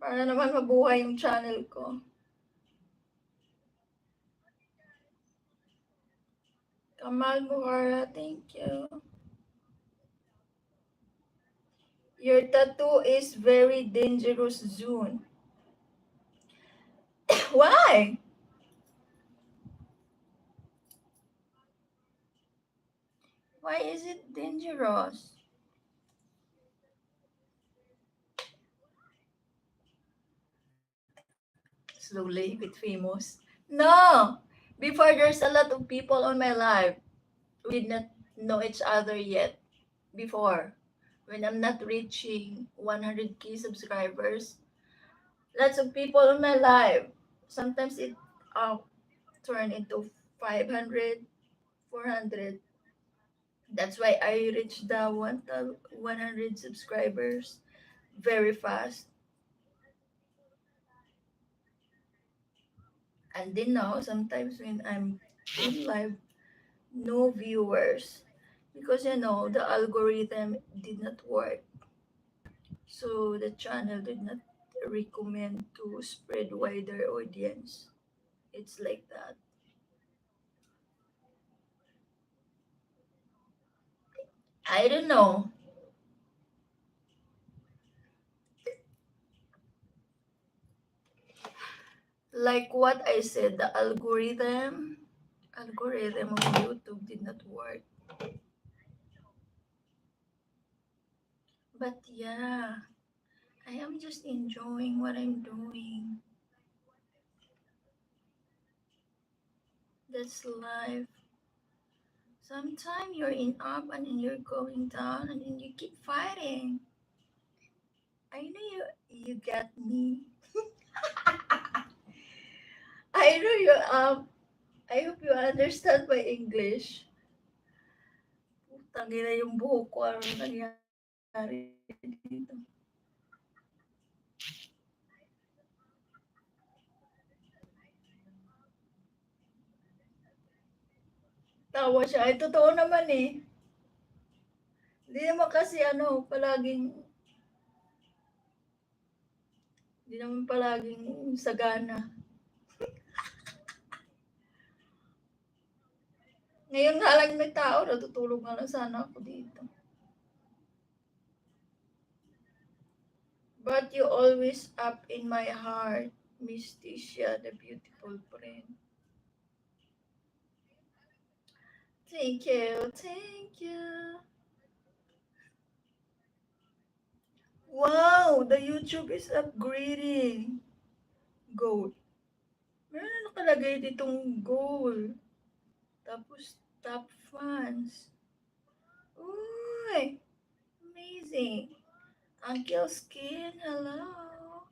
Para naman mabuhay yung channel ko. Kamal Buhara, thank you. Your tattoo is very dangerous, June. Why? Why is it dangerous? Slowly, bit famous. No! Before, there's a lot of people on my life. We did not know each other yet. Before, when I'm not reaching 100K subscribers, lots of people on my life. Sometimes it turn into 500, 400. That's why I reached the 100 subscribers very fast. And then now, sometimes when I'm in live, no viewers. Because the algorithm did not work. So the channel did not recommend to spread wider audience. It's like that. I don't know. Like what I said, the algorithm of YouTube did not work. But yeah, I am just enjoying what I'm doing. That's life. Sometimes you're in up and then you're going down and then you keep fighting. I know you get me. I know you I hope you understand my English. Putang ina yung buhok ko, ano nangyari dito. Tawa siya. Ay, totoo naman eh. Hindi naman kasi hindi naman palaging sagana. Ngayon nga lang may tao, natutulog nga lang sana ako dito. But you always up in my heart, Miss Tisha, the beautiful friend. Thank you, thank you. Wow, the YouTube is upgrading. Gold. Meron na nakalagay ditong gold. Tapos top fans. Uy, amazing. Uncle Skin, hello.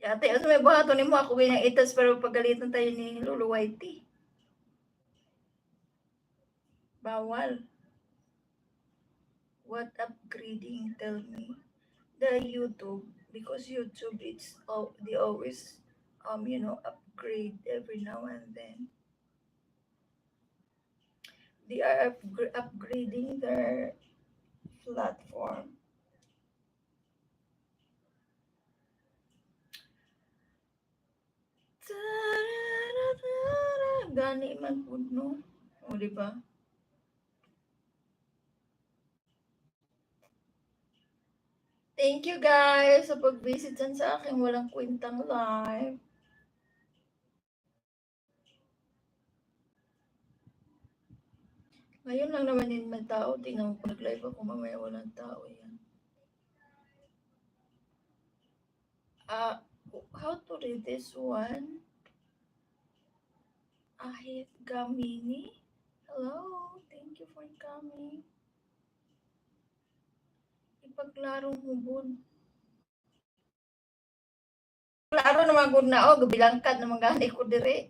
Yate, asa may buhato ni mo ako ganyang itas pero pagalitan tayo ni Lolo Whitey. Bawal. What upgrading? Tell me. The YouTube, because YouTube they always upgrade every now and then. They are upgrading their platform. Gani man po, no? O, di ba? Thank you guys sa pag-visit dyan sa aking walang kwentang live. Ngayon lang naman din may tao. Tingnan mo kung nag-live ako mamaya walang tao yan. How to read this one? Ahit Gamini. Hello, thank you for coming. Ipaglarong hubon. Klaro naman gud na gabilangkad naman gani ko dire.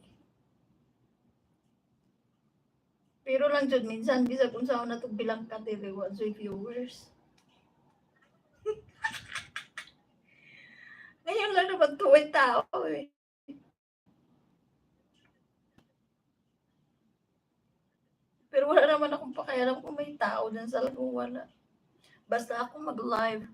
Pero lang jud minsan bisag unsa na to bilangkad dire wa joy viewers. Ngayon lang naman tuwid tao eh. Pero wala naman akong pakialam kung may tao dyan sa loob, wala. Basta ako mag-live.